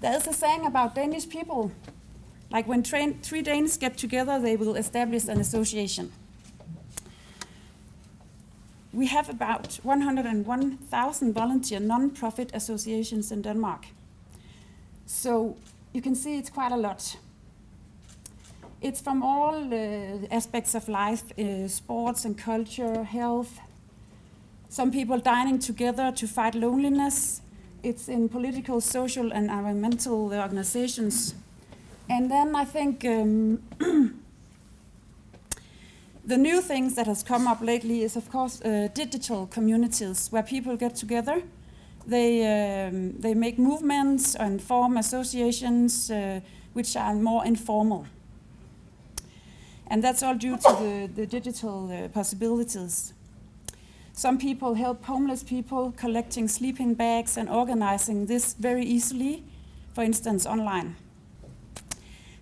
There is a saying about Danish people, like when three Danes get together, they will establish an association. We have about 101,000 volunteer non-profit associations in Denmark. So you can see it's quite a lot. It's from all aspects of life, sports and culture, health. Some people dining together to fight loneliness. It's in political, social, and environmental organizations. And then I think the new things that has come up lately is, of course, digital communities where people get together. They make movements and form associations which are more informal. And that's all due to the digital possibilities. Some people help homeless people collecting sleeping bags and organizing this very easily, for instance, online.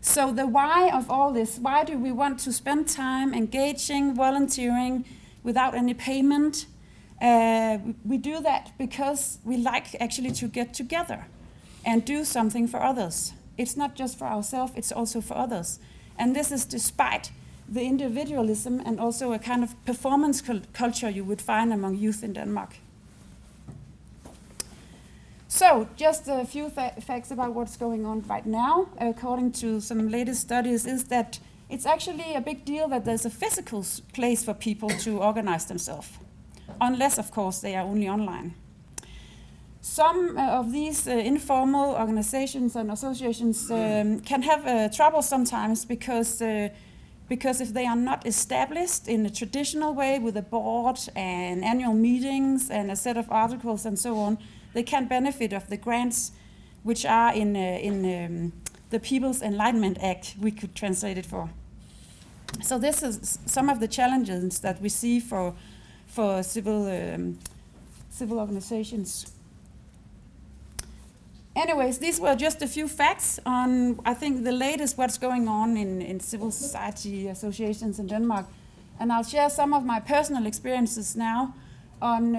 So the why of all this, why do we want to spend time engaging, volunteering without any payment? We do that because we like actually to get together and do something for others. It's not just for ourselves, it's also for others. And this is despite the individualism and also a kind of performance culture you would find among youth in Denmark. So, just a few facts about what's going on right now, according to some latest studies, is that it's actually a big deal that there's a physical place for people to organize themselves, unless, of course, they are only online. Some of these informal organizations and associations can have trouble sometimes because if they are not established in a traditional way with a board and annual meetings and a set of articles and so on, they can benefit of the grants which are in the People's Enlightenment Act, we could translate it for. So this is some of the challenges that we see for civil organizations. Anyways, these were just a few facts on, I think, the latest what's going on in civil society associations in Denmark. And I'll share some of my personal experiences now on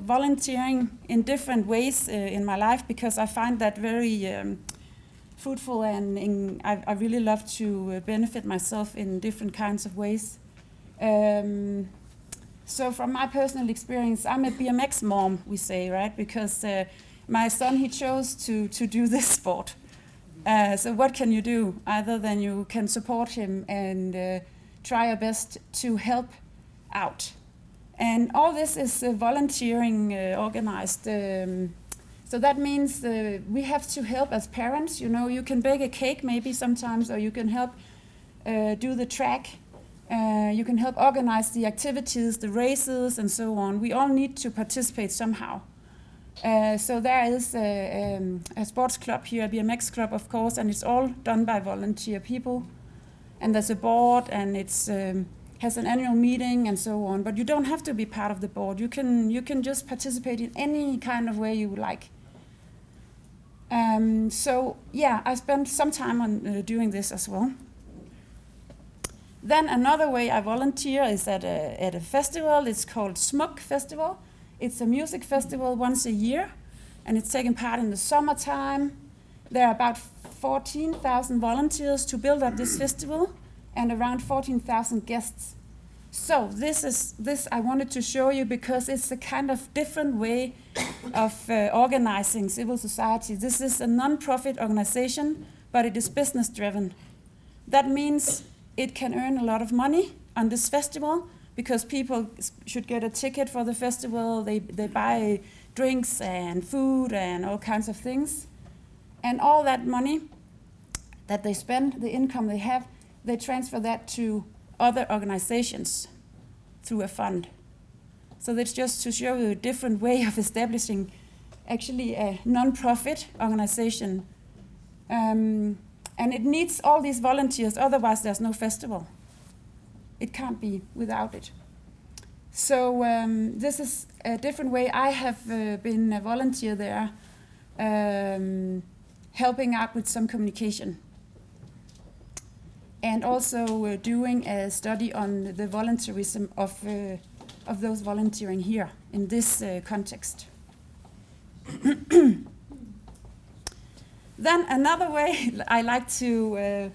volunteering in different ways in my life, because I find that very fruitful, and I really love to benefit myself in different kinds of ways. So from my personal experience, I'm a BMX mom, we say, right? Because my son, he chose to do this sport. So what can you do other than you can support him and try your best to help out? And all this is volunteering organized. So that means we have to help as parents. You know, you can bake a cake maybe sometimes, or you can help do the track. You can help organize the activities, the races, and so on. We all need to participate somehow. So there is a sports club here, a BMX club, of course, and it's all done by volunteer people. And there's a board, and it's has an annual meeting and so on. But you don't have to be part of the board. You can just participate in any kind of way you would like. So yeah, I spent some time on doing this as well. Then another way I volunteer is at a festival. It's called Smok Festival. It's a music festival once a year, and it's taken part in the summertime. There are about 14,000 volunteers to build up this festival, and around 14,000 guests. So this I wanted to show you because it's a kind of different way of organizing civil society. This is a non-profit organization, but it is business driven. That means it can earn a lot of money on this festival because people should get a ticket for the festival. They buy drinks and food and all kinds of things. And all that money that they spend, the income they have, they transfer that to other organizations through a fund. So that's just to show you a different way of establishing actually a non-profit organization. And it needs all these volunteers, otherwise there's no festival. It can't be without it. So this is a different way. I have been a volunteer there, helping out with some communication. And also doing a study on the volunteerism of those volunteering here in this context. Then another way I like to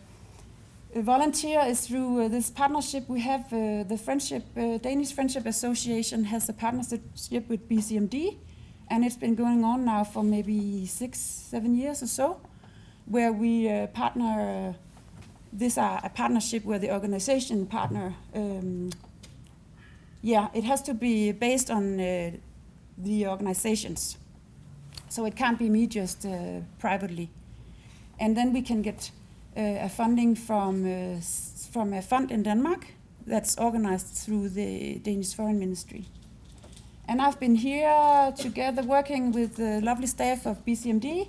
volunteer is through this partnership we have. The Danish Friendship Association has a partnership with BCMD, and it's been going on now for maybe 6-7 years or so, where we partner. These are a partnership where the organization partner. It has to be based on the organizations, so it can't be me just privately. And then we can get a funding from a fund in Denmark that's organized through the Danish Foreign Ministry. And I've been here together working with the lovely staff of BCMD,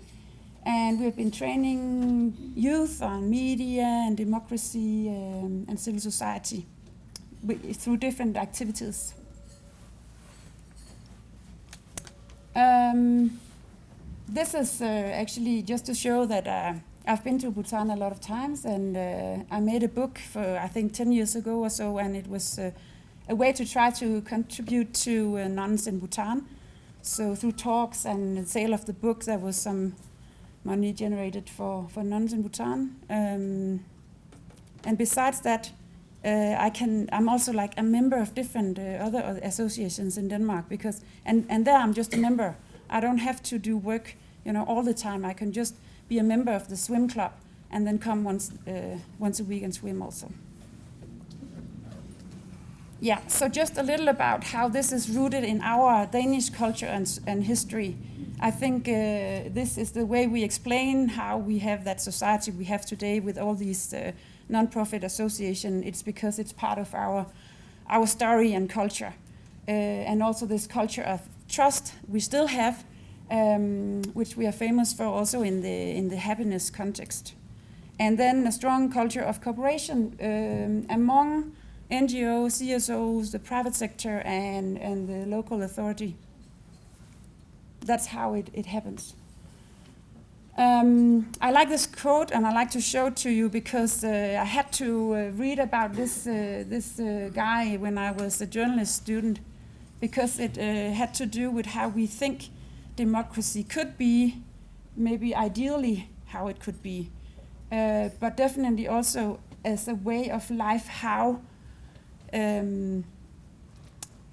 and we've been training youth on media and democracy and civil society through different activities. This is actually just to show that I've been to Bhutan a lot of times, and I made a book for I think 10 years ago or so, and it was a way to try to contribute to nuns in Bhutan. So through talks and the sale of the book, there was some money generated for nuns in Bhutan. And besides that, I'm also like a member of different other associations in Denmark, because and there I'm just a member. I don't have to do work, all the time. I can just be a member of the swim club and then come once a week and swim also. Yeah, so just a little about how this is rooted in our Danish culture and history. I think this is the way we explain how we have that society we have today with all these non-profit associations. It's because it's part of our story and culture, and also this culture of trust we still have, which we are famous for also in the happiness context, and then a strong culture of cooperation among NGOs, CSOs, the private sector, and the local authority. That's how it happens. I like this quote, and I like to show it to you because I had to read about this guy when I was a journalist student, because it had to do with how we think democracy could be, maybe ideally how it could be, but definitely also as a way of life, how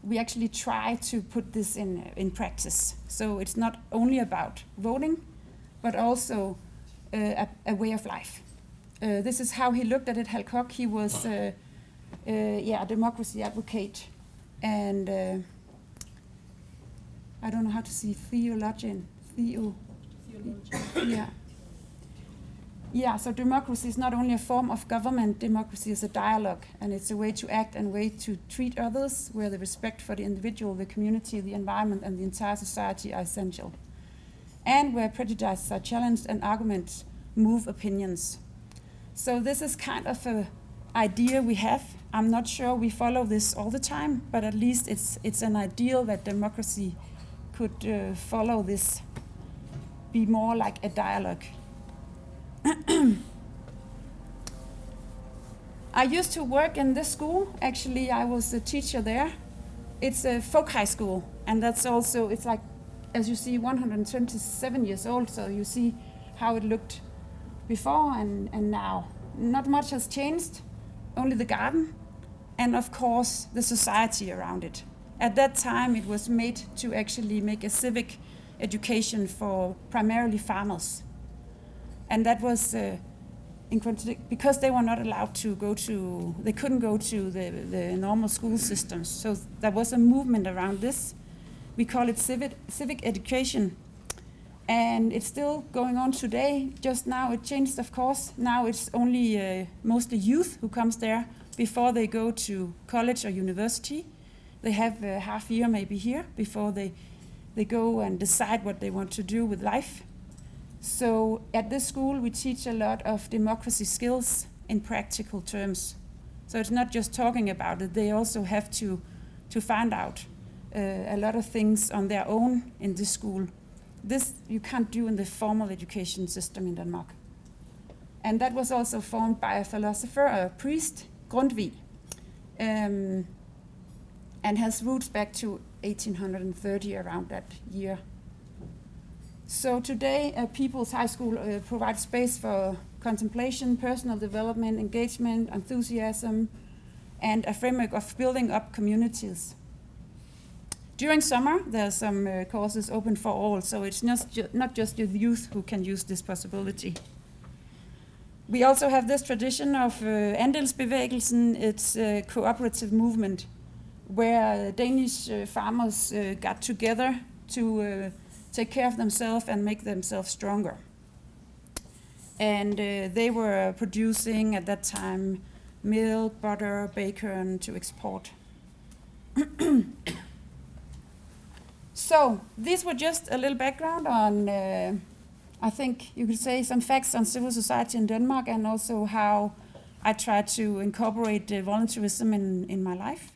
we actually try to put this in practice. So it's not only about voting, but also a way of life. This is how he looked at it. Hal Koch, he was a democracy advocate, and I don't know how to say theologian. Yeah, so democracy is not only a form of government, democracy is a dialogue, and it's a way to act and way to treat others, where the respect for the individual, the community, the environment, and the entire society are essential, and where prejudices are challenged and arguments move opinions. So this is kind of an idea we have. I'm not sure we follow this all the time, but at least it's an ideal that democracy could follow this, be more like a dialogue. I used to work in this school. Actually, I was a teacher there. It's a folk high school, and that's also, it's like, as you see, 127 years old, so you see how it looked before and now. Not much has changed, only the garden, and of course the society around it. At that time it was made to actually make a civic education for primarily farmers. And that was because they were not allowed to they couldn't go to the normal school systems. So there was a movement around this. We call it civic education. And it's still going on today. Just now it changed, of course. Now it's only mostly youth who comes there before they go to college or university. They have a half year maybe here before they go and decide what they want to do with life. So at this school we teach a lot of democracy skills in practical terms. So it's not just talking about it, they also have to find out a lot of things on their own in this school. This you can't do in the formal education system in Denmark. And that was also formed by a philosopher, a priest, Grundtvig, and has roots back to 1830, around that year. So today, People's High School provides space for contemplation, personal development, engagement, enthusiasm, and a framework of building up communities. During summer, there are some courses open for all, so it's not just the youth who can use this possibility. We also have this tradition of andelsbevægelsen. It's a cooperative movement where Danish farmers got together to take care of themselves and make themselves stronger. And they were producing at that time milk, butter, bacon to export. So these were just a little background on, I think you could say, some facts on civil society in Denmark, and also how I try to incorporate volunteerism in my life.